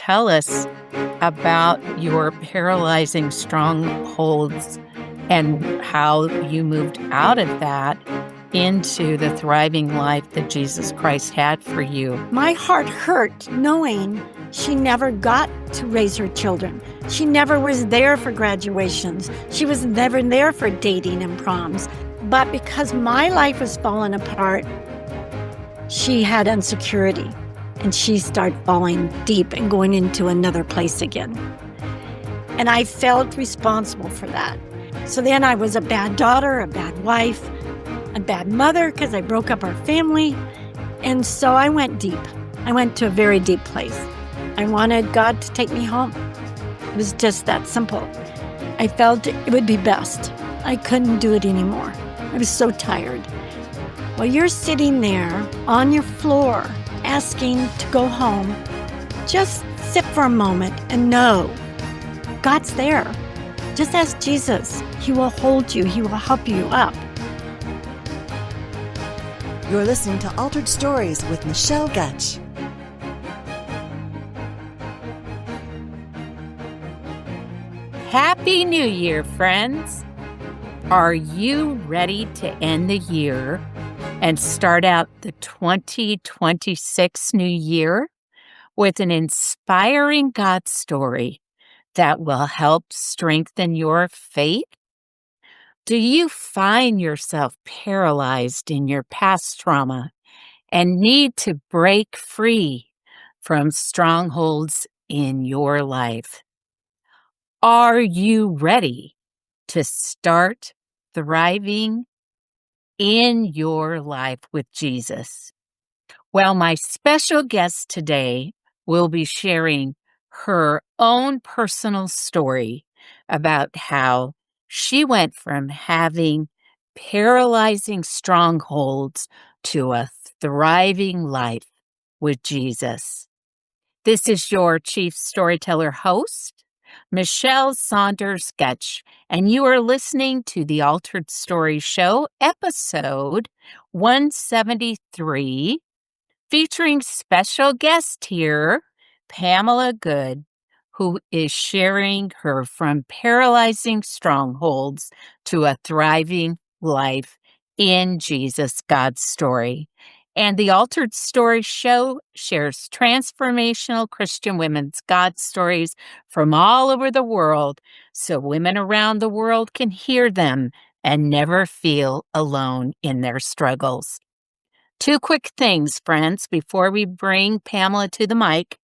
tell us about your paralyzing strongholds and how you moved out of that into the thriving life that Jesus Christ had for you. My heart hurt knowing she never got to raise her children. She never was there for graduations. She was never there for dating and proms. But because my life was falling apart, she had insecurity. And she started falling deep and going into another place again. And I felt responsible for that. So then I was a bad daughter, a bad wife, a bad mother because I broke up our family. And so I went deep. I went to a very deep place. I wanted God to take me home. It was just that simple. I felt it would be best. I couldn't do it anymore. I was so tired. Well, you're sitting there on your floor asking to go home. Just sit for a moment and know God's there. Just ask Jesus. He will hold you. He will help you up. You're listening to Altered Stories with Michelle Gutch. Happy New Year, friends! Are you ready to end the year and start out the 2026 new year with an inspiring God story that will help strengthen your faith? Do you find yourself paralyzed in your past trauma and need to break free from strongholds in your life? Are you ready to start thriving in your life with Jesus? Well, my special guest today will be sharing her own personal story about how she went from having paralyzing strongholds to a thriving life with Jesus. This is your chief storyteller host, Michelle Saunders Gutch, and you are listening to the Altered Story Show, episode 173, featuring special guest here, Pamela Good, who is sharing her from paralyzing strongholds to a thriving life in Jesus, God's story. And the Altered Story Show shares transformational Christian women's God stories from all over the world so women around the world can hear them and never feel alone in their struggles. Two quick things, friends, before we bring Pamela to the mic.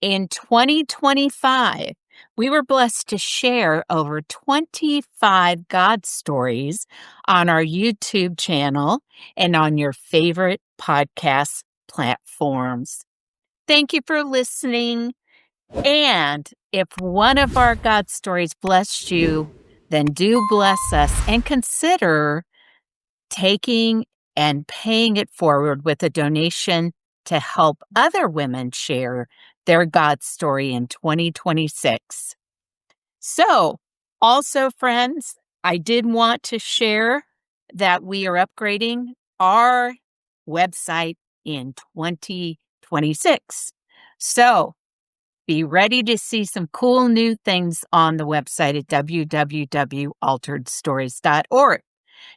In 2025, we were blessed to share over 25 God stories on our YouTube channel and on your favorite podcast platforms. Thank you for listening. And if one of our God stories blessed you, then do bless us and consider taking and paying it forward with a donation to help other women share their God story in 2026. So, also, friends, I did want to share that we are upgrading our website in 2026. So, be ready to see some cool new things on the website at www.alteredstories.org.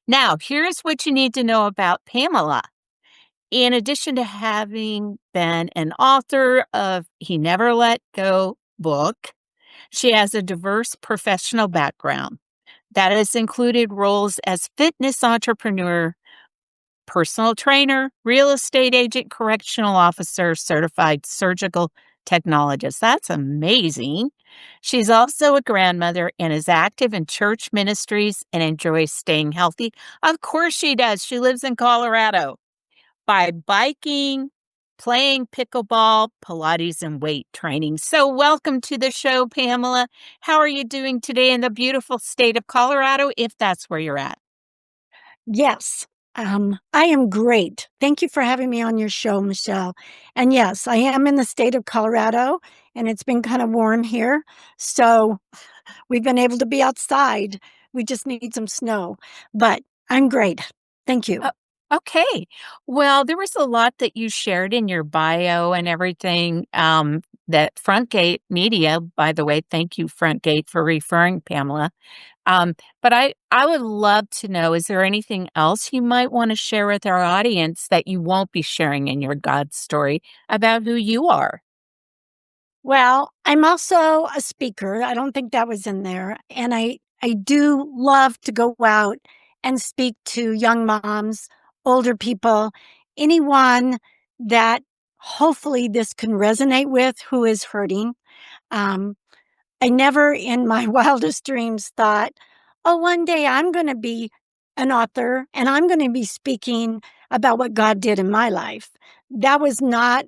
Now, here's what you need to know about Pamela. In addition to having been an author of He Never Let Go book, she has a diverse professional background that has included roles as fitness entrepreneur, personal trainer, real estate agent, correctional officer, certified surgical technologist. That's amazing. She's also a grandmother and is active in church ministries and enjoys staying healthy. Of course she does. She lives in Colorado. By biking, playing pickleball, Pilates, and weight training. So welcome to the show, Pamela. How are you doing today in the beautiful state of Colorado, if that's where you're at? Yes, I am great. Thank you for having me on your show, Michelle. And yes, I am in the state of Colorado, and it's been kind of warm here. So we've been able to be outside. We just need some snow. But I'm great. Thank you. Okay. Well, there was a lot that you shared in your bio and everything that Frontgate Media, by the way, thank you, Frontgate, for referring Pamela. But I would love to know, is there anything else you might want to share with our audience that you won't be sharing in your God story about who you are? Well, I'm also a speaker. I don't think that was in there. And I do love to go out and speak to young moms, older people, anyone that hopefully this can resonate with who is hurting. Um, I never in my wildest dreams thought, oh, one day I'm going to be an author and I'm going to be speaking about what God did in my life. That was not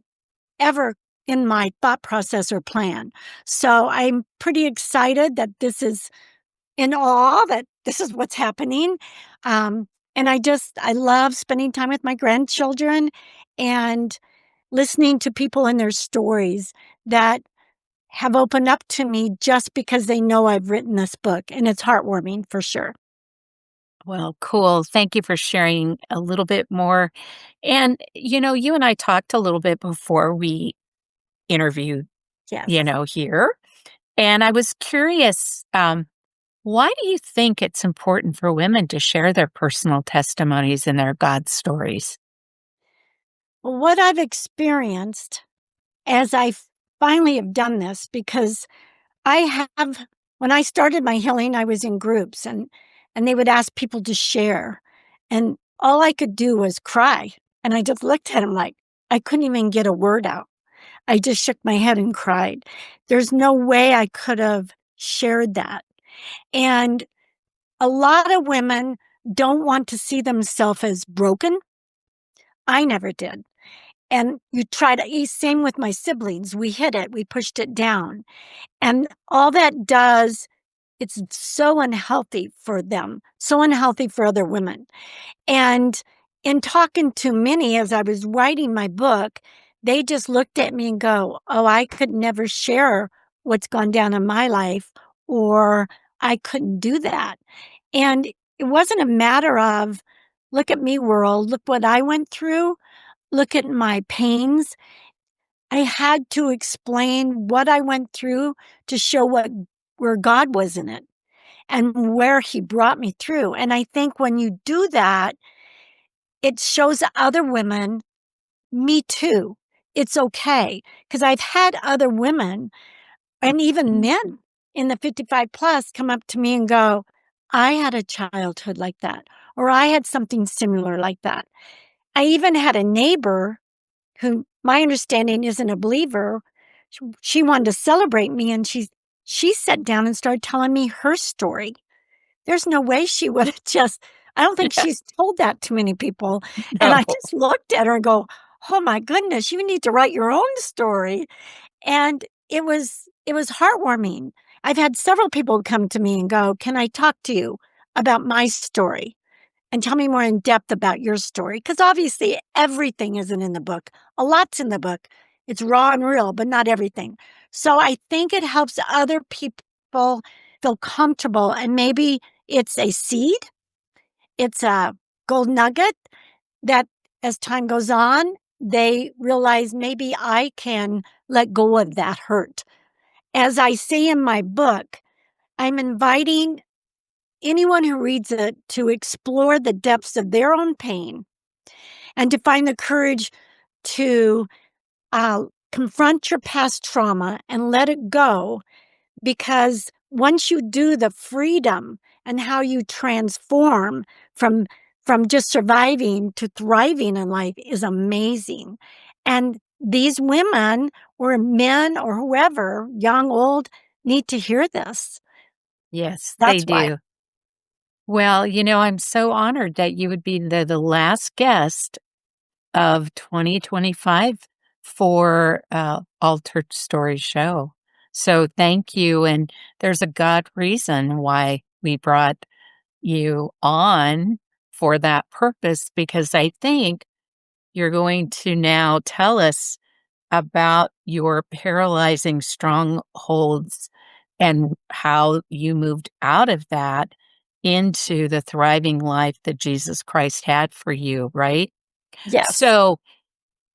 ever in my thought process or plan. So I'm pretty excited that this is in awe that this is what's happening. Um, and I love spending time with my grandchildren and listening to people and their stories that have opened up to me just because they know I've written this book. And it's heartwarming for sure. Well, cool. Thank you for sharing a little bit more. And, you and I talked a little bit before we interviewed, Yes. here. And I was curious, why do you think it's important for women to share their personal testimonies and their God stories? Well, what I've experienced as I finally have done this, because I have when I started my healing, I was in groups and they would ask people to share. And all I could do was cry. And I just looked at them like I couldn't even get a word out. I just shook my head and cried. There's no way I could have shared that. And a lot of women don't want to see themselves as broken. I never did. And you try to, same with my siblings. We hid it, we pushed it down. And all that does, it's so unhealthy for them, so unhealthy for other women. And in talking to many as I was writing my book, they just looked at me and go, oh, I could never share what's gone down in my life, or I couldn't do that. And it wasn't a matter of, look at me, world, look what I went through, look at my pains. I had to explain what I went through to show where God was in it and where he brought me through. And I think when you do that, it shows other women, me too. It's okay. Because I've had other women and even men in the 55 plus come up to me and go, I had a childhood like that, or I had something similar like that. I even had a neighbor who my understanding isn't a believer. She wanted to celebrate me and she sat down and started telling me her story. There's no way she would have just, I don't think she's told that to many people. And No. I just looked at her and go, oh my goodness, you need to write your own story. And it was heartwarming. I've had several people come to me and go, can I talk to you about my story? And tell me more in depth about your story. Because obviously, everything isn't in the book. A lot's in the book. It's raw and real, but not everything. So I think it helps other people feel comfortable. And maybe it's a seed, it's a gold nugget that as time goes on, they realize maybe I can let go of that hurt. As I say in my book, I'm inviting anyone who reads it to explore the depths of their own pain and to find the courage to confront your past trauma and let it go. Because once you do, the freedom and how you transform from just surviving to thriving in life is amazing. And these women or men or whoever, young, old, need to hear this. Yes, they That's why. do. Well, I'm so honored that you would be the last guest of 2025 for Altered Story Show. So thank you. And there's a God reason why we brought you on for that purpose, because I think you're going to now tell us about your paralyzing strongholds and how you moved out of that into the thriving life that Jesus Christ had for you, right? Yes. So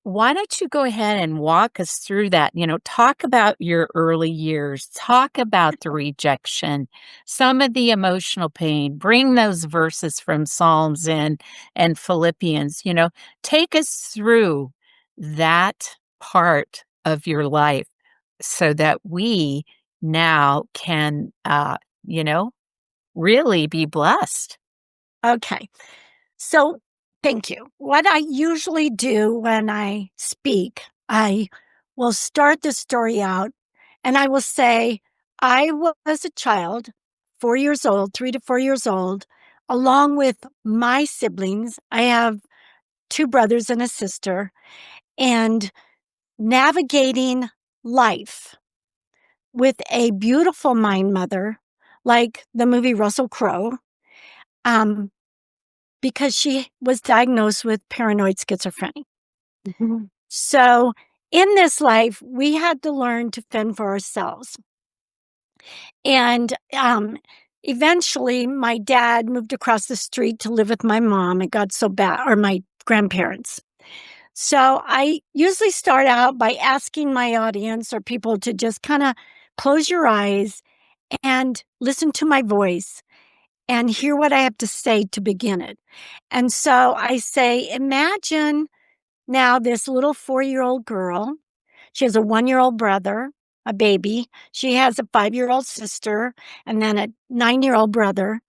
why don't you go ahead and walk us through that? Talk about your early years, talk about the rejection, some of the emotional pain, bring those verses from Psalms and Philippians, take us through that part of your life so that we now can, you know, really be blessed. Okay. So, thank you. What I usually do when I speak, I will start the story out and I will say, I was a child, 4 years old, 3 to 4 years old, along with my siblings. I have two brothers and a sister, and navigating life with a beautiful mind mother, like the movie Russell Crowe. Um, because she was diagnosed with paranoid schizophrenic. Mhm. So, in this life, we had to learn to fend for ourselves. And eventually, my dad moved across the street to live with my mom. It got so bad, or my grandparents. So, I usually start out by asking my audience or people to just kind of close your eyes and listen to my voice and hear what I have to say to begin it. And so I say, imagine now this little 4-year-old girl. She has a 1-year-old brother, a baby. She has a 5-year-old sister and then a 9-year-old brother.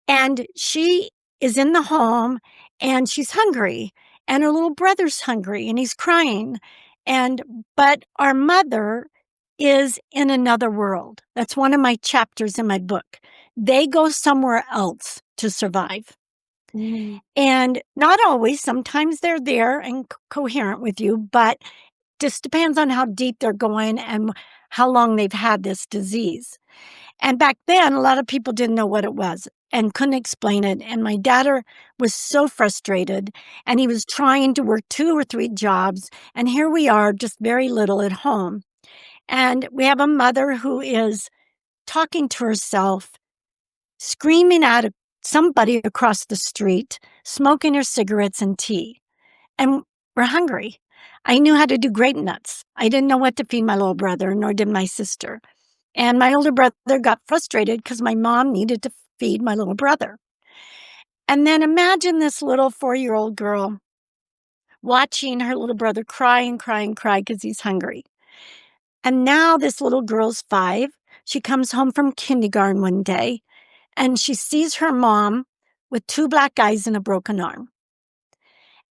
And she is in the home and she's hungry and her little brother's hungry and he's crying. But our mother is in another world. That's one of my chapters in my book. They go somewhere else to survive. Mm. And not always, sometimes they're there and coherent with you, but just depends on how deep they're going and how long they've had this disease. And back then, a lot of people didn't know what it was and couldn't explain it. And my dad was so frustrated and he was trying to work 2 or 3 jobs. And here we are, just very little at home. And we have a mother who is talking to herself, screaming at somebody across the street, smoking her cigarettes and tea. And we're hungry. I knew how to do grape nuts. I didn't know what to feed my little brother, nor did my sister. And my older brother got frustrated because my mom needed to feed my little brother. And then imagine this little 4-year-old girl watching her little brother cry and cry and cry because he's hungry. And now this little girl's 5. She comes home from kindergarten one day and she sees her mom with 2 black eyes and a broken arm.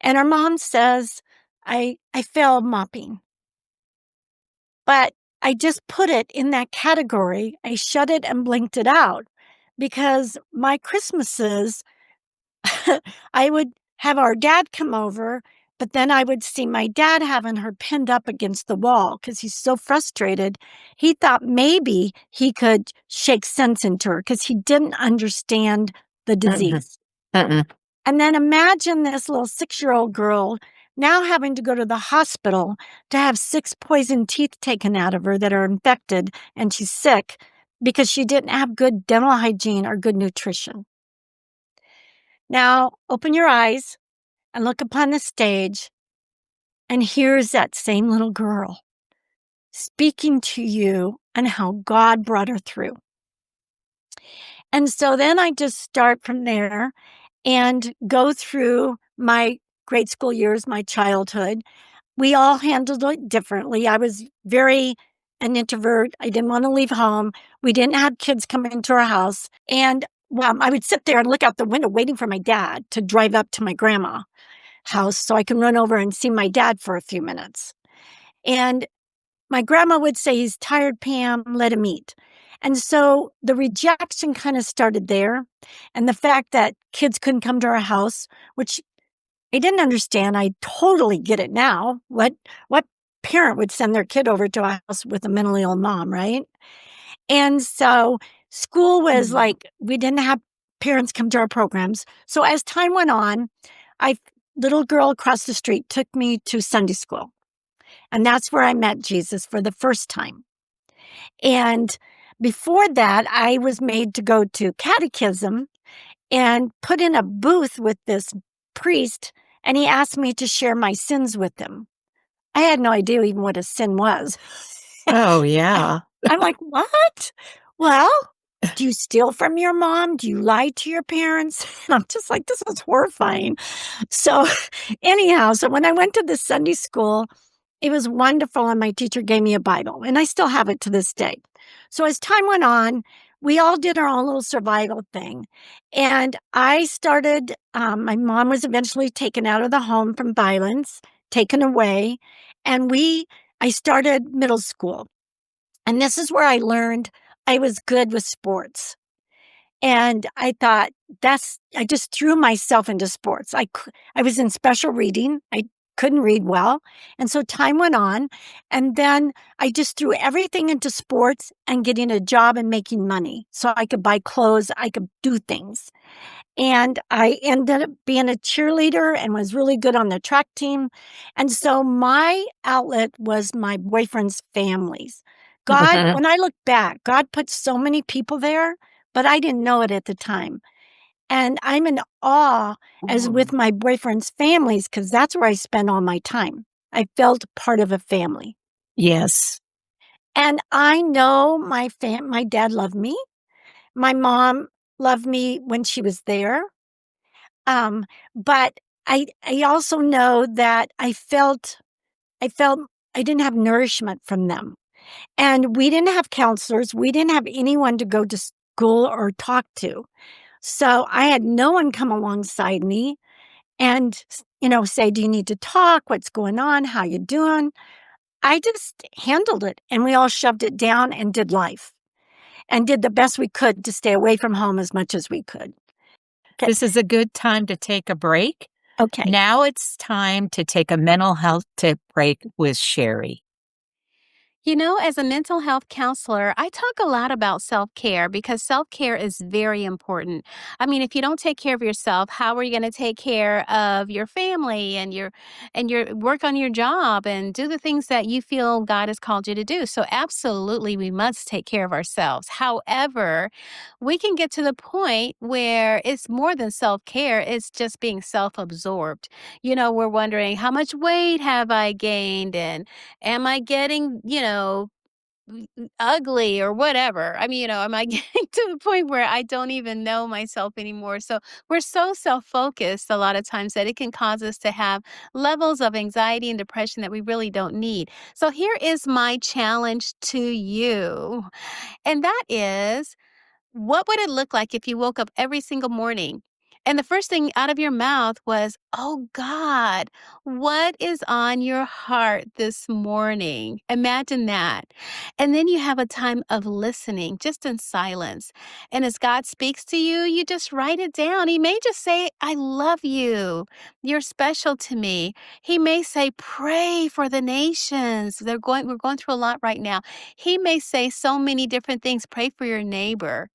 And her mom says, I fell mopping. But I just put it in that category. I shut it and blinked it out because my Christmases, I would have our dad come over, but then I would see my dad having her pinned up against the wall because he's so frustrated. He thought maybe he could shake sense into her because he didn't understand the Mm-mm. disease. Mm-mm. And then imagine this little 6-year-old girl now having to go to the hospital to have 6 poison teeth taken out of her that are infected and she's sick because she didn't have good dental hygiene or good nutrition. Now, open your eyes and look upon the stage, and here's that same little girl speaking to you and how God brought her through. And so then I just start from there and go through my grade school years, my childhood. We all handled it differently. I was very an introvert. I didn't want to leave home. We didn't have kids come into our house. And I would sit there and look out the window waiting for my dad to drive up to my grandma's house so I can run over and see my dad for a few minutes. And my grandma would say, he's tired, Pam, let him eat. And so the rejection kind of started there. And the fact that kids couldn't come to our house, which I didn't understand. I totally get it now. What parent would send their kid over to a house with a mentally ill mom, right? And so school was like, we didn't have parents come to our programs. So as time went on, I little girl across the street took me to Sunday school. And that's where I met Jesus for the first time. And before that, I was made to go to catechism and put in a booth with this priest and he asked me to share my sins with him. I had no idea even what a sin was. Oh, yeah. I'm like, "What? Well, do you steal from your mom? Do you lie to your parents?" And I'm just like, "This is horrifying." So, anyhow, so when I went to the Sunday school, it was wonderful, and my teacher gave me a Bible, and I still have it to this day. So as time went on, we all did our own little survival thing, and I started, my mom was eventually taken out of the home from violence, taken away, and I started middle school. And this is where I learned I was good with sports. And I thought I just threw myself into sports. I was in special reading. I couldn't read well. And so time went on. And then I just threw everything into sports and getting a job and making money so I could buy clothes, I could do things. And I ended up being a cheerleader and was really good on the track team. And so my outlet was my boyfriend's families. When I look back, God put so many people there, but I didn't know it at the time. And I'm in awe as with my boyfriend's families because that's where I spend all my time. I felt part of a family. Yes. And I know my dad loved me. My mom loved me when she was there. But I also know that I felt I didn't have nourishment from them. And we didn't have counselors. We didn't have anyone to go to school or talk to. So I had no one come alongside me and, say, "Do you need to talk? What's going on? How you doing?" I just handled it, and we all shoved it down and did life and did the best we could to stay away from home as much as we could. Okay. This is a good time to take a break. Okay. Now it's time to take a mental health tip break with Sherry. As a mental health counselor, I talk a lot about self-care because self-care is very important. I mean, if you don't take care of yourself, how are you going to take care of your family and your work on your job and do the things that you feel God has called you to do? So absolutely, we must take care of ourselves. However, we can get to the point where it's more than self-care, it's just being self-absorbed. We're wondering, how much weight have I gained? And am I getting, ugly or whatever? I mean, am I getting to the point where I don't even know myself anymore? So we're so self-focused a lot of times that it can cause us to have levels of anxiety and depression that we really don't need. So here is my challenge to you. And that is, what would it look like if you woke up every single morning and the first thing out of your mouth was, "Oh God, what is on your heart this morning?" Imagine that. And then you have a time of listening, just in silence. And as God speaks to you, you just write it down. He may just say, "I love you. You're special to me." He may say, "Pray for the nations. We're going through a lot right now." He may say so many different things. Pray for your neighbor.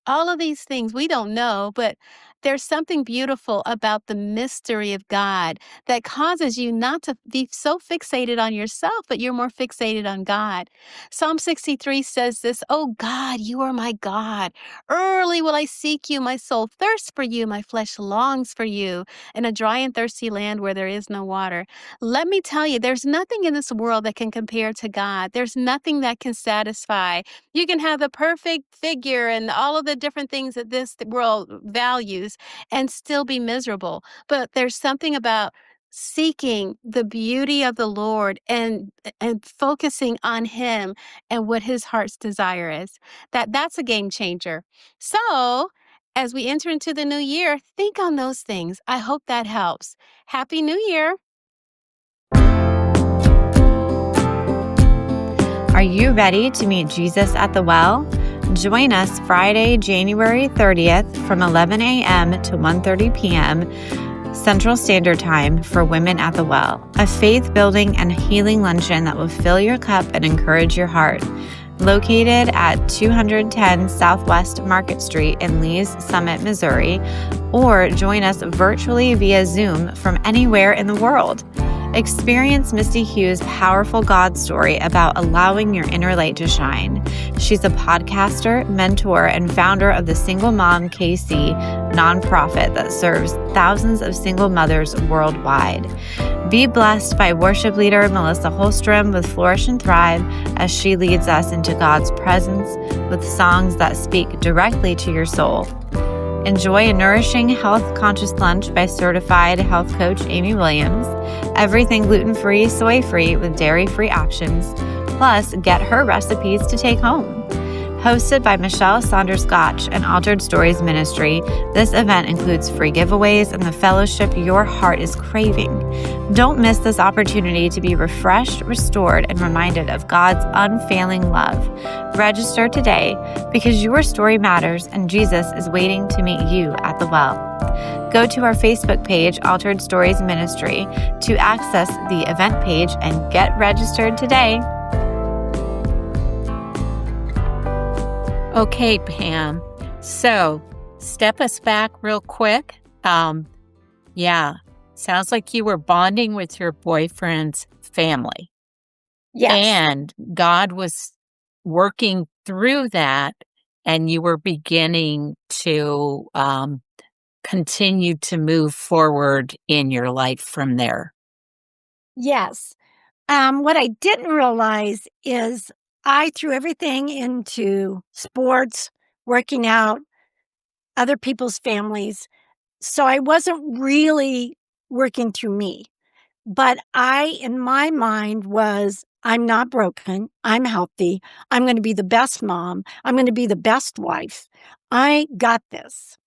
All of these things we don't know, but there's something beautiful about the mystery of God that causes you not to be so fixated on yourself, but you're more fixated on God. Psalm 63 says this, "Oh God, you are my God. Early will I seek you. My soul thirsts for you. My flesh longs for you in a dry and thirsty land where there is no water." Let me tell you, there's nothing in this world that can compare to God. There's nothing that can satisfy. You can have the perfect figure and all of the different things that this world values and still be miserable. But there's something about seeking the beauty of the Lord and focusing on him and what his heart's desire is. That's a game changer. So, as we enter into the new year, think on those things. I hope that helps. Happy New Year. Are you ready to meet Jesus at the well? Join us Friday, January 30th from 11 a.m. to 1:30 p.m. Central Standard Time for Women at the Well, a faith-building and healing luncheon that will fill your cup and encourage your heart. Located at 210 Southwest Market Street in Lee's Summit, Missouri, or join us virtually via Zoom from anywhere in the world. Experience Misty Hughes' powerful God story about allowing your inner light to shine. She's a podcaster, mentor, and founder of the Single Mom KC nonprofit that serves thousands of single mothers worldwide. Be blessed by worship leader Melissa Holstrom with Flourish and Thrive as she leads us into God's presence with songs that speak directly to your soul. Enjoy a nourishing, health-conscious lunch by certified health coach Amy Williams. Everything gluten-free, soy-free with dairy-free options. Plus, get her recipes to take home. Hosted by Michelle Saunders-Gotch and Altered Stories Ministry, this event includes free giveaways and the fellowship your heart is craving. Don't miss this opportunity to be refreshed, restored, and reminded of God's unfailing love. Register today because your story matters and Jesus is waiting to meet you at the well. Go to our Facebook page, Altered Stories Ministry, to access the event page and get registered today. Okay, Pam. So, step us back real quick. Yeah, sounds like you were bonding with your boyfriend's family. Yes. And God was working through that, and you were beginning to continue to move forward in your life from there. Yes. What I didn't realize is I threw everything into sports, working out, other people's families. So I wasn't really working through me. But in my mind, I'm not broken. I'm healthy. I'm going to be the best mom. I'm going to be the best wife. I got this.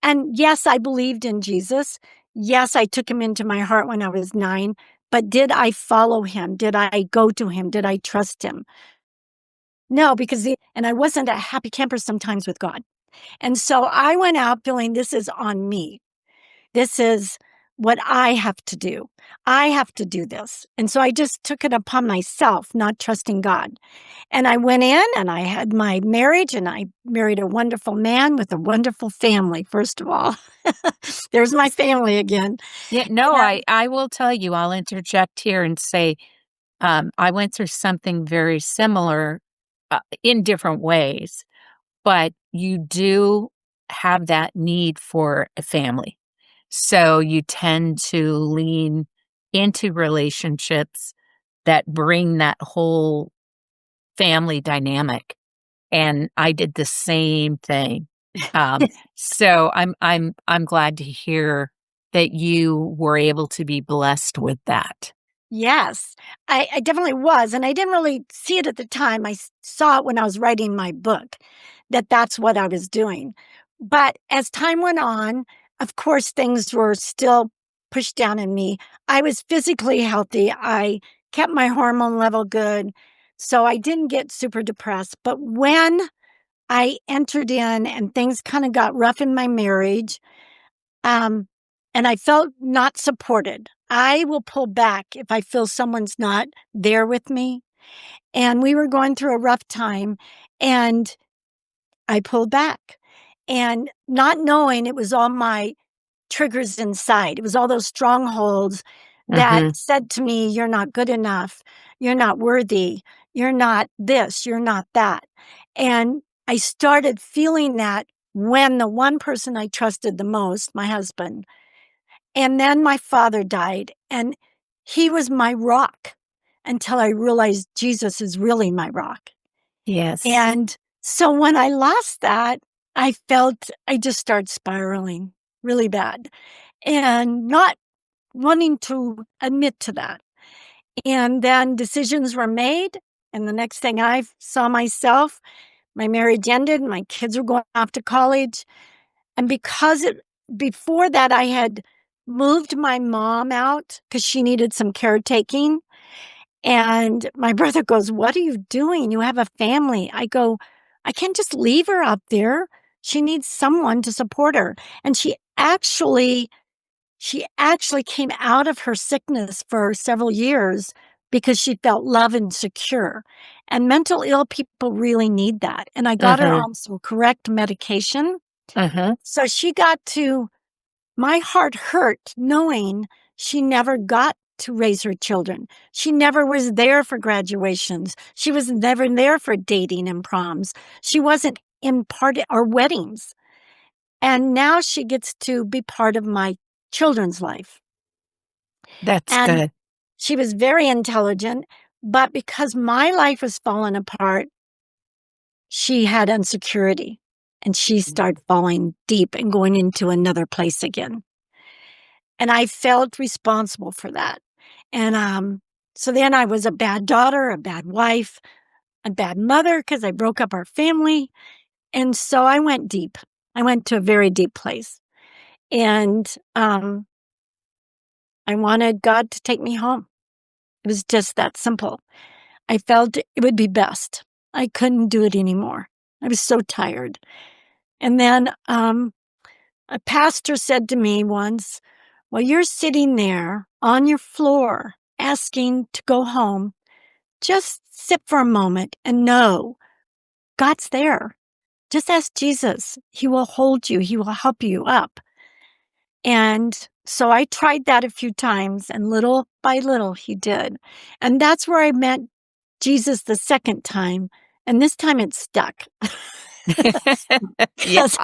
And yes, I believed in Jesus. Yes, I took him into my heart when I was 9. But did I follow him? Did I go to him? Did I trust him? No, and I wasn't a happy camper sometimes with God. And so I went out feeling this is on me. This is what I have to do. I have to do this. And so I just took it upon myself, not trusting God. And I went in and I had my marriage and I married a wonderful man with a wonderful family, first of all. There's my family again. Yeah, no, And I will tell you, I'll interject here and say, I went through something very similar in different ways, but you do have that need for a family. So you tend to lean into relationships that bring that whole family dynamic. And I did the same thing. So I'm glad to hear that you were able to be blessed with that. Yes, I definitely was. And I didn't really see it at the time. I saw it when I was writing my book, that's what I was doing. But as time went on, of course, things were still pushed down in me. I was physically healthy. I kept my hormone level good. So I didn't get super depressed. But when I entered in and things kind of got rough in my marriage, um, and I felt not supported. I will pull back if I feel someone's not there with me. And we were going through a rough time and I pulled back and not knowing it was all my triggers inside. It was all those strongholds that Mhm. said to me, you're not good enough. You're not worthy. You're not this. You're not that. And I started feeling that when the one person I trusted the most, my husband, and then my father died, and he was my rock until I realized Jesus is really my rock. Yes. And so when I lost that, I just started spiraling really bad and not wanting to admit to that. And then decisions were made. And the next thing I saw myself, my marriage ended, my kids were going off to college. And before that, I had moved my mom out because she needed some caretaking. And my brother goes, "What are you doing? You have a family." I go, "I can't just leave her out there. She needs someone to support her." And she actually came out of her sickness for several years because she felt love and secure. And mental ill people really need that. And I got her Mhm. on some correct medication. Mhm. So my heart hurt knowing she never got to raise her children. She never was there for graduations. She was never there for dating and proms. She wasn't in part or weddings. And now she gets to be part of my children's life. That's And good. she was very intelligent, but because my life was falling apart, she had insecurity and she started falling deep and going into another place again. And I felt responsible for that. And so then I was a bad daughter, a bad wife, a bad mother because I broke up our family. And so I went deep. I went to a very deep place. And I wanted God to take me home. It was just that simple. I felt it would be best. I couldn't do it anymore. I was so tired. And then a pastor said to me once, "Well, you're sitting there on your floor asking to go home. Just sit for a moment and know God's there. Just ask Jesus. He will hold you. He will help you up." And so I tried that a few times, and little by little, he did. And that's where I met Jesus the second time. And this time it stuck. Yeah. Because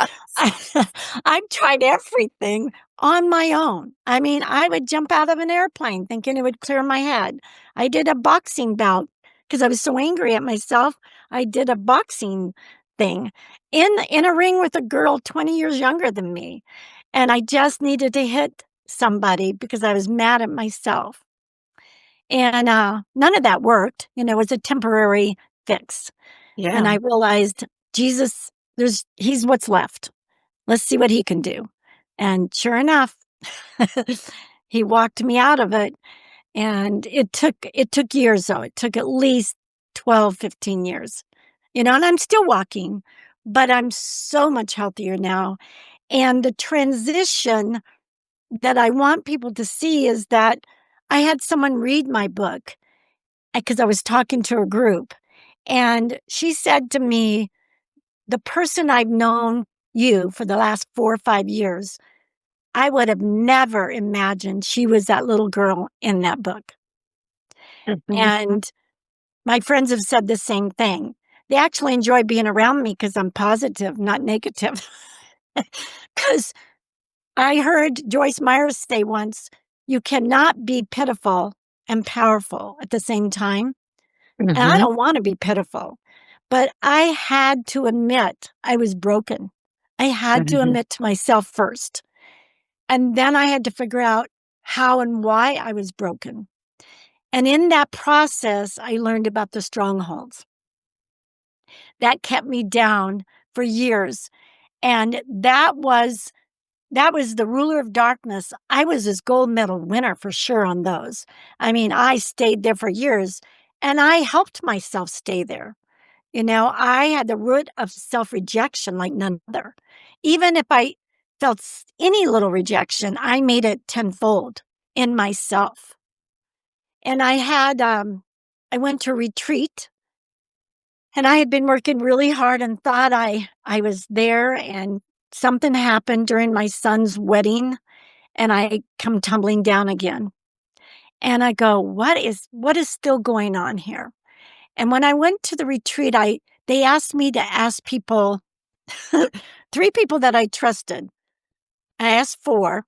I've tried everything on my own. I mean, I would jump out of an airplane thinking it would clear my head. I did a boxing bout because I was so angry at myself. I did a boxing thing in a ring with a girl 20 years younger than me. And I just needed to hit somebody because I was mad at myself. And none of that worked. You know, it was a temporary fix. And I Yeah. realized Jesus, he's what's left. Let's see what he can do. And sure enough, he walked me out of it. And it took years though. It took at least 12, 15 years. You know, and I'm still walking, but I'm so much healthier now. And the transition that I want people to see is that I had someone read my book because I was talking to a group. And she said to me, "The person I've known you for the last 4 or 5 years, I would have never imagined she was that little girl in that book." Mhm. And my friends have said the same thing. They actually enjoy being around me because I'm positive, not negative. Because I heard Joyce Meyer say once, "You cannot be pitiful and powerful at the same time." And I Mhm. don't want to be pitiful, but I had to admit I was broken. I had to Mhm. admit to myself first. And then I had to figure out how and why I was broken. And in that process, I learned about the strongholds. That kept me down for years. And that was the ruler of darkness. I was his gold medal winner for sure on those. I mean, I stayed there for years and I helped myself stay there. You know, I had the root of self-rejection like none other. Even if I felt any little rejection, I made it tenfold in myself. And I went to retreat and I had been working really hard and thought I was there, and something happened during my son's wedding and I come tumbling down again. And I go, what is still going on here? And when I went to the retreat, they asked me to ask people, 3 people that I trusted. I asked 4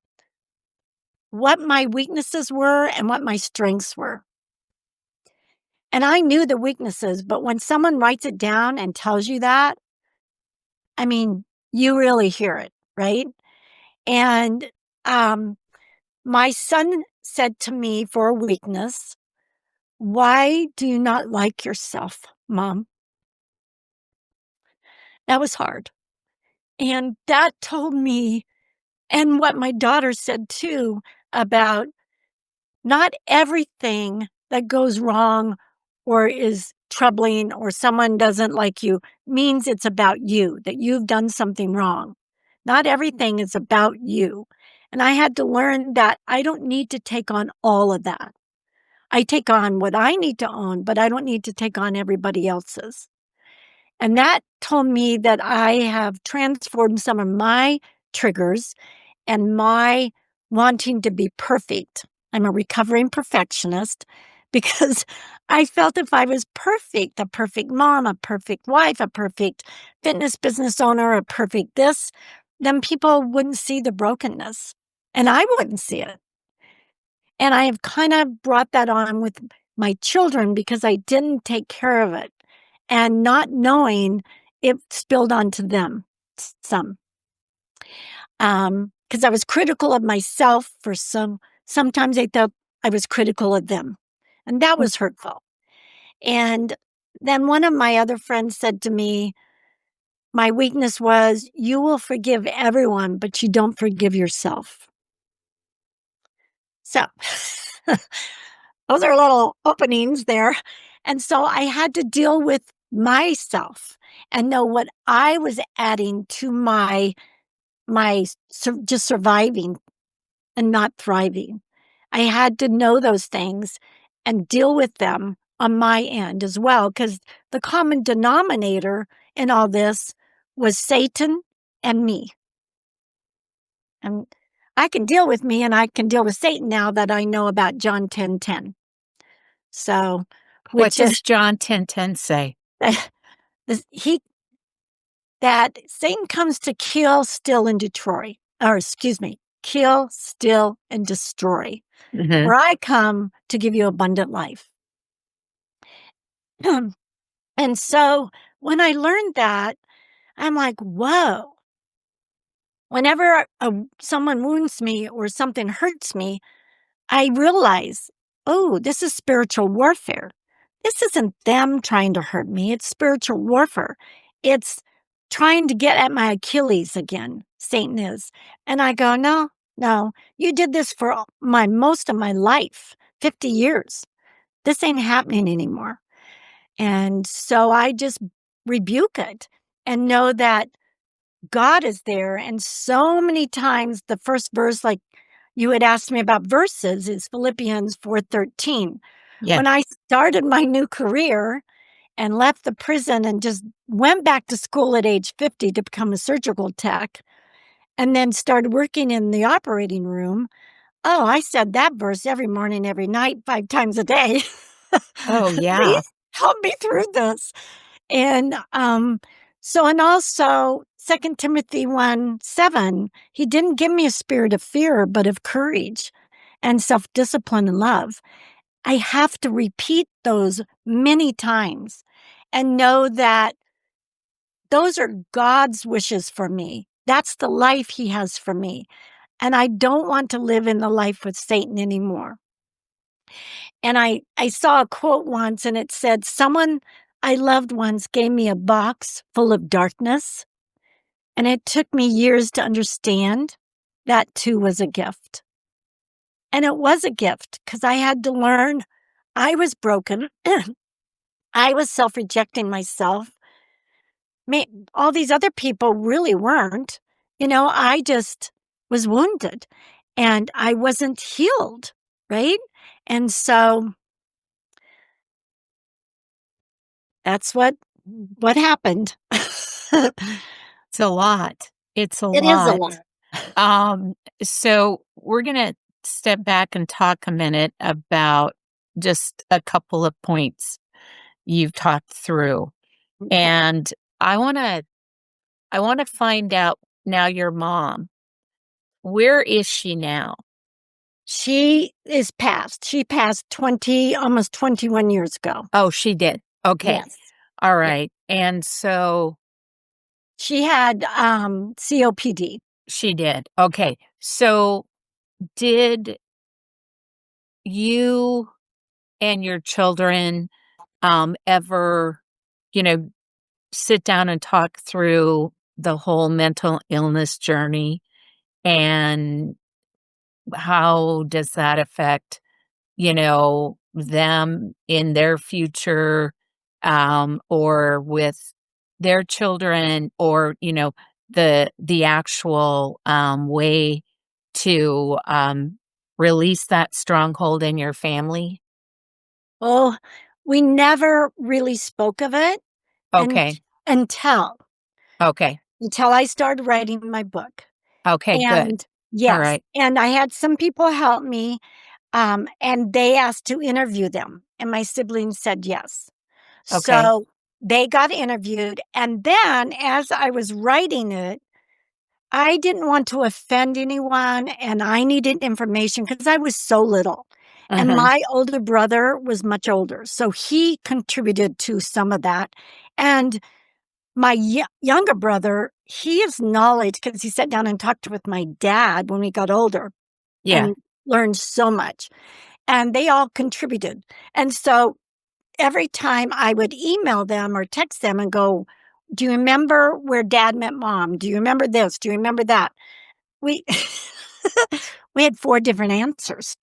what my weaknesses were and what my strengths were. And I knew the weaknesses, but when someone writes it down and tells you that, I mean, you really hear it, right? And um, my son said to me for a weakness, "Why do you not like yourself, Mom?" That was hard. And that told me, and what my daughter said too, about not everything that goes wrong or is troubling or someone doesn't like you means it's about you, that you've done something wrong. Not everything is about you. And I had to learn that I don't need to take on all of that. I take on what I need to own, but I don't need to take on everybody else's. And that told me that I have transformed some of my triggers and my wanting to be perfect. I'm a recovering perfectionist because I felt if I was perfect, a perfect mom, a perfect wife, a perfect fitness business owner, a perfect this, then people wouldn't see the brokenness and I wouldn't see it. And I have kind of brought that on with my children because I didn't take care of it and not knowing it spilled onto them some. Because I was critical of myself for sometimes I thought I was critical of them, and that was hurtful. And then one of my other friends said to me, my weakness was, you will forgive everyone, but you don't forgive yourself. So those are little openings there. And so I had to deal with myself and know what I was adding to just surviving and not thriving. I had to know those things and deal with them on my end as well, because the common denominator in all this was Satan and me. And I can deal with me and I can deal with Satan now that I know about John 10:10. So, What which is does John 10:10 say? he that Satan comes to kill, steal, and destroy. Or excuse me, kill, steal, and destroy. Mhm. Where I come to give you abundant life. And so when I learned that, I'm like, whoa. Whenever someone wounds me or something hurts me, I realize, oh, this is spiritual warfare. This isn't them trying to hurt me. It's spiritual warfare. It's trying to get at my Achilles again. Satan is. And I go, no, no, you did this for most of my life, 50 years. This ain't happening anymore. And so I just rebuke it and know that God is there. And so many times the first verse, like you had asked me about verses, is Philippians 4:13. Yeah. When I started my new career and left the prison and just went back to school at age 50 to become a surgical tech and then started working in the operating room. Oh, I said that verse every morning, every night, 5 times a day. Oh, yeah. Please help me through this. And and also 2 Timothy 1:7, he didn't give me a spirit of fear, but of courage and self-discipline and love. I have to repeat those many times and know that those are God's wishes for me. That's the life he has for me. And I don't want to live in the life with Satan anymore. And I saw a quote once and it said, someone I loved once gave me a box full of darkness. And it took me years to understand that too was a gift. And it was a gift because I had to learn I was broken. I was self rejecting myself. All these other people really weren't. I just was wounded and I wasn't healed. Right. And so that's what happened. It's a lot. It's a It is a lot. lot. So we're gonna step back and talk a minute about just a couple of points you've talked through. Okay. And I wanna find out now your mom, where is she now? She is past. She passed almost 21 years ago. Oh, she did. Okay. Yes. All Yeah. right. And so She had COPD. she did. Okay. So did you and your children ever, you know, sit down and talk through the whole mental illness journey and how does that affect, them in their future, or with their children, or, the actual way to release that stronghold in your family? Oh, we never really spoke of it and Okay. until Okay. until I started writing my book. Okay, good. And All yes, right. and I had some people help me. And they asked to interview them, and my siblings said yes. Okay. So they got interviewed. And then as I was writing it, I didn't want to offend anyone, and I needed information because I was so little. And Uh-huh. my older brother was much older. So he contributed to some of that. And my younger brother, he has knowledge because he sat down and talked with my dad when we got older Yeah. and learned so much. And they all contributed. And so every time I would email them or text them and go, "Do you remember where dad met mom? Do you remember this? Do you remember that?" We we had 4 different answers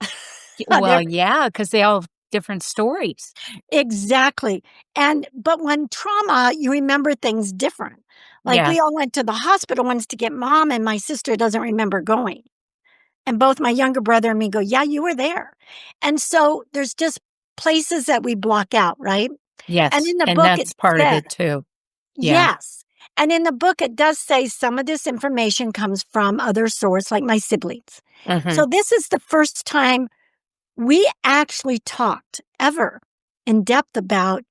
on Well, yeah, because they all have different stories. exactly. But when trauma, you remember things different. Like, Yeah. we all went to the hospital once to get mom, and my sister doesn't remember going. And both my younger brother and me go, "Yeah, you were there." And so there's just places that we block out, right? And Yes, in the and book, it that's part of said it too. Yeah. yes. And in the book, it does say some of this information comes from other source, like my siblings. Mhm. So this is the first time we actually talked ever in depth about,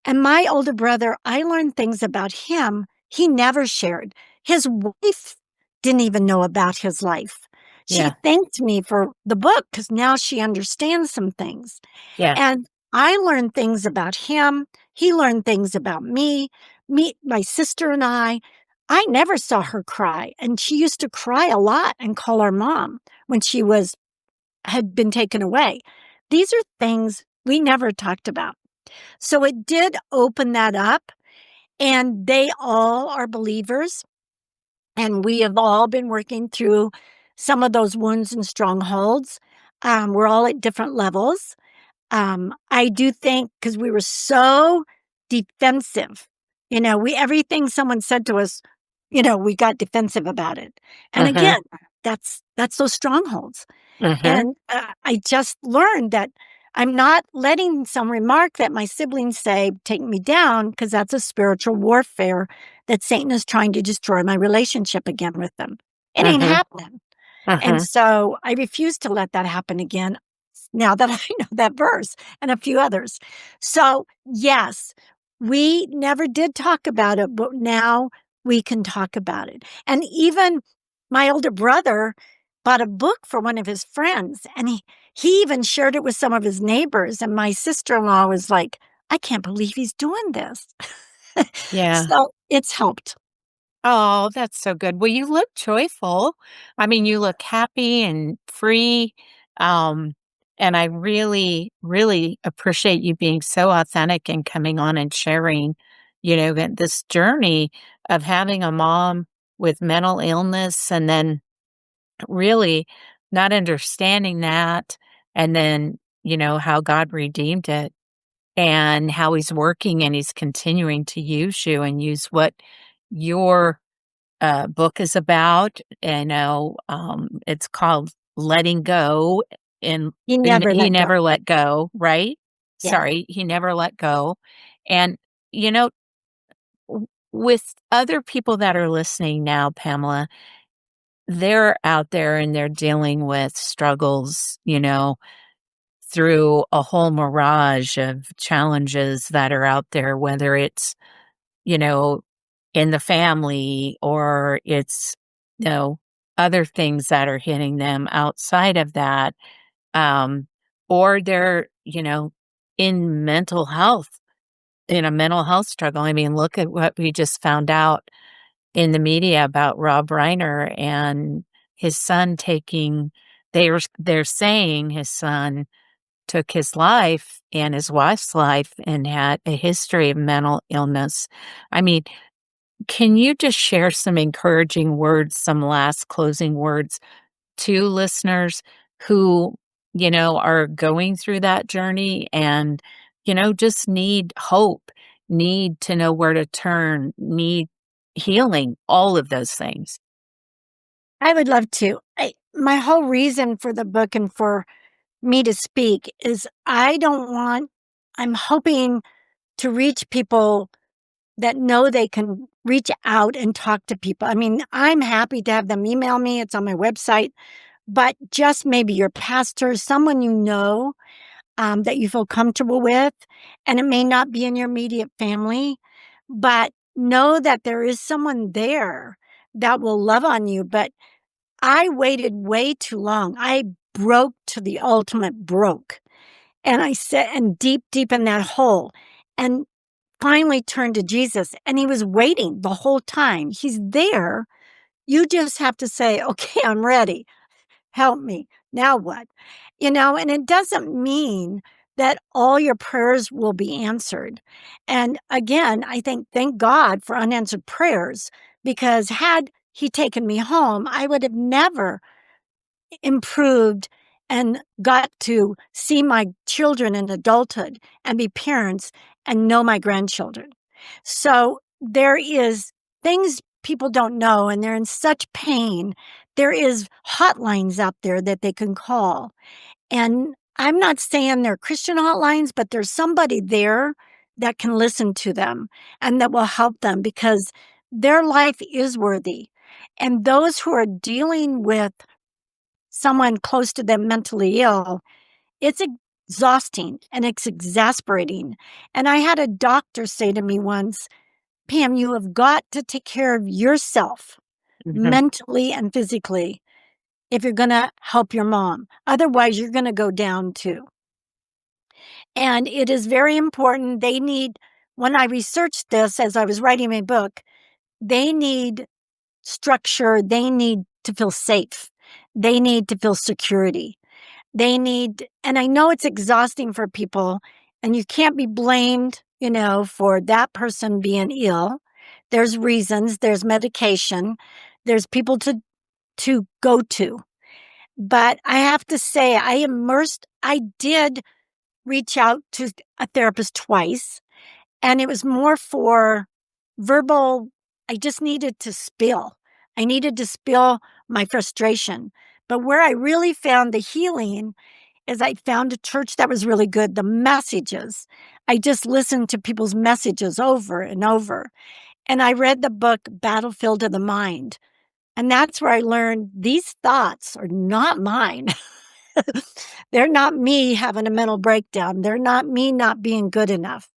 and my older brother, I learned things about him he never shared. His wife didn't even know about his life. She Yeah. thanked me for the book because now she understands some things. Yeah. And I learned things about him. He learned things about me, my sister and I. I never saw her cry. And she used to cry a lot and call her mom when she had been taken away. These are things we never talked about. So it did open that up, and they all are believers. And we have all been working through some of those wounds and strongholds. We're all at different levels. I do think because we were so defensive, everything someone said to us, we got defensive about it. And Uh-huh. again, that's those strongholds. Uh-huh. And I just learned that I'm not letting some remark that my siblings say take me down because that's a spiritual warfare that Satan is trying to destroy my relationship again with them. It ain't Uh-huh. happening. And Uh-huh. so I refuse to let that happen again now that I know that verse and a few others. So, yes, we never did talk about it, but now we can talk about it. And even my older brother bought a book for one of his friends, and he even shared it with some of his neighbors. And my sister-in-law was like, "I can't believe he's doing this." Yeah. So it's helped. Oh, that's so good. Well, you look joyful. I mean, you look happy and free. Um, and I really, really appreciate you being so authentic and coming on and sharing, that this journey of having a mom with mental illness and then really not understanding that. And then, how God redeemed it and how he's working and he's continuing to use you and use what your book is about. It's called Letting Go, He and never he let go. never let go, right? Yeah. Sorry, he never let go. And, you know, with other people that are listening now, Pamela, they're out there and they're dealing with struggles, through a whole mirage of challenges that are out there, whether it's you know, in the family or it's, you know, other things that are hitting them outside of that. Um, or they're, in a mental health struggle. I mean, look at what we just found out in the media about Rob Reiner and his son they're saying his son took his life and his wife's life and had a history of mental illness. I mean, can you just share some encouraging words, some last closing words to listeners who, are going through that journey and, just need hope, need to know where to turn, need healing, all of those things? I would love to. My whole reason for the book and for me to speak is I'm hoping to reach people that know they can reach out and talk to people. I mean, I'm happy to have them email me. It's on my website. but just maybe your pastor, someone you know that you feel comfortable with. And it may not be in your immediate family, but know that there is someone there that will love on you. But I waited way too long. I broke to the ultimate broke. And I said, and deep in that hole, and finally turned to Jesus. And he was waiting the whole time. He's there. You just have to say, okay, I'm ready. Help me. Now what? And it doesn't mean that all your prayers will be answered. And again, I thank God for unanswered prayers, because had he taken me home, I would have never improved and got to see my children in adulthood and be parents and know my grandchildren. So there is things people don't know, and they're in such pain. There is hotlines out there that they can call. And I'm not saying they're Christian hotlines, but there's somebody there that can listen to them and that will help them, because their life is worthy. And those who are dealing with someone close to them mentally ill, it's exhausting and it's exasperating. And I had a doctor say to me once, Pam, you have got to take care of yourself mentally and physically if you're going to help your mom. Otherwise, you're going to go down too. And it is very important. When I researched this as I was writing my book, they need structure. They need to feel safe. They need to feel security. And I know it's exhausting for people, and you can't be blamed, for that person being ill. There's reasons, there's medication, there's people to go to. But I have to say, I did reach out to a therapist twice, and it was more for verbal. I just needed to spill. I needed to spill my frustration. But where I really found the healing is I found a church that was really good. The messages, I just listened to people's messages over and over. And I read the book Battlefield of the Mind. And that's where I learned these thoughts are not mine. They're not me having a mental breakdown. They're not me not being good enough.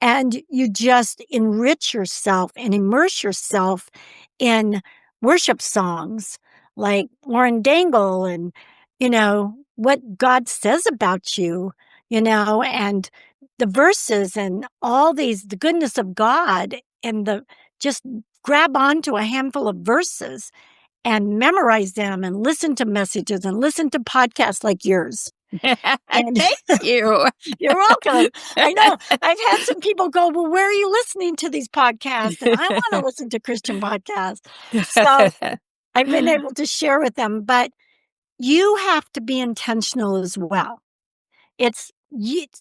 And you just enrich yourself and immerse yourself in worship songs like Lauren Dangle and, what God says about you, and the verses and all the goodness of God, and just grab onto a handful of verses and memorize them and listen to messages and listen to podcasts like yours. And Thank you. you're welcome. I know I've had some people go, well, where are you listening to these podcasts? And I want to listen to Christian podcasts. So I've been able to share with them, but you have to be intentional as well. It's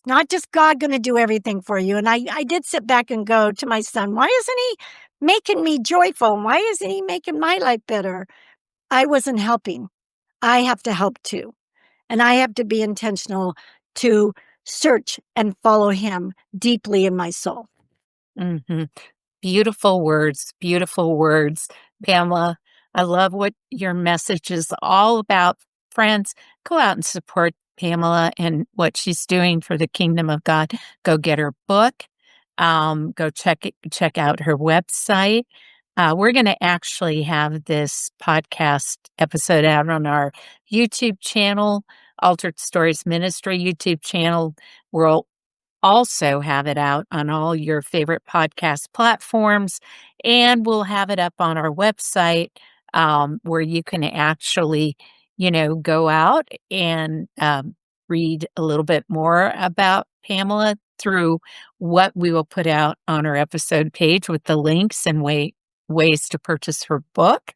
not just God going to do everything for you. And I did sit back and go to my son, why isn't he making me joyful? Why isn't he making my life better? I wasn't helping. I have to help too. And I have to be intentional to search and follow him deeply in my soul. Mhm. Beautiful words, beautiful words, Pamela. I love what your message is all about. Friends, go out and support Pamela and what she's doing for the kingdom of God. Go get her book. Go check out her website. We're going to actually have this podcast episode out on our YouTube channel, Altered Stories Ministry YouTube channel. We'll also have it out on all your favorite podcast platforms, and we'll have it up on our website, where you can actually, go out and read a little bit more about Pamela through what we will put out on our episode page with the links and ways to purchase her book,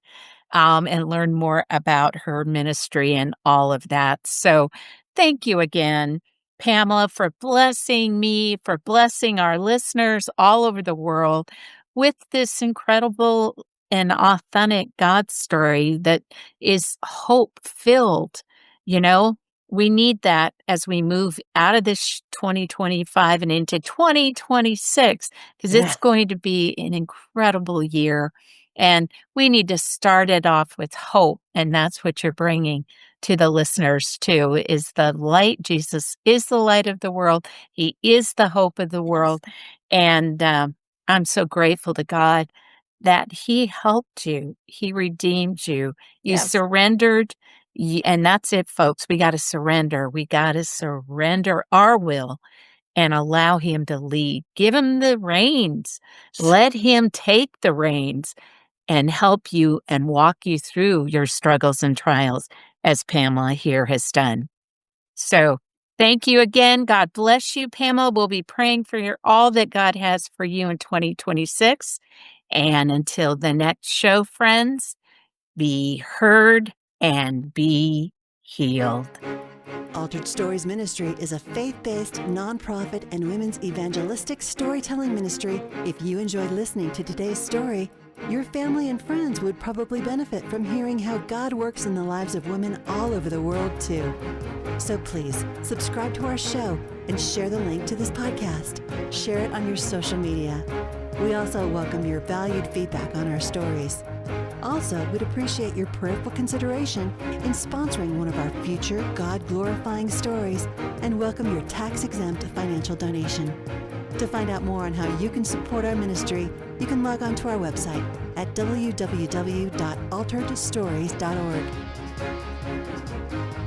and learn more about her ministry and all of that. So thank you again, Pamela, for blessing me, for blessing our listeners all over the world with this incredible and authentic God story that is hope filled. You know, we need that as we move out of this 2025 and into 2026, because Yeah. it's going to be an incredible year. And we need to start it off with hope. And that's what you're bringing to the listeners too, is the light. Jesus is the light of the world. He is the hope of the world. And I'm so grateful to God that he helped you. He redeemed you. You Yes. surrendered. And that's it, folks. We got to surrender. We got to surrender our will and allow him to lead. Give him the reins. Let him take the reins and help you and walk you through your struggles and trials, as Pamela here has done. So thank you again. God bless you, Pamela. We'll be praying for all that God has for you in 2026. And until the next show, friends, be heard and be healed. Altered Stories Ministry is a faith-based, nonprofit, and women's evangelistic storytelling ministry. If you enjoyed listening to today's story, your family and friends would probably benefit from hearing how God works in the lives of women all over the world, too. So please, subscribe to our show and share the link to this podcast. Share it on your social media. We also welcome your valued feedback on our stories. Also, we'd appreciate your prayerful consideration in sponsoring one of our future God-glorifying stories and welcome your tax-exempt financial donation. To find out more on how you can support our ministry, you can log on to our website at www.alteredstories.org.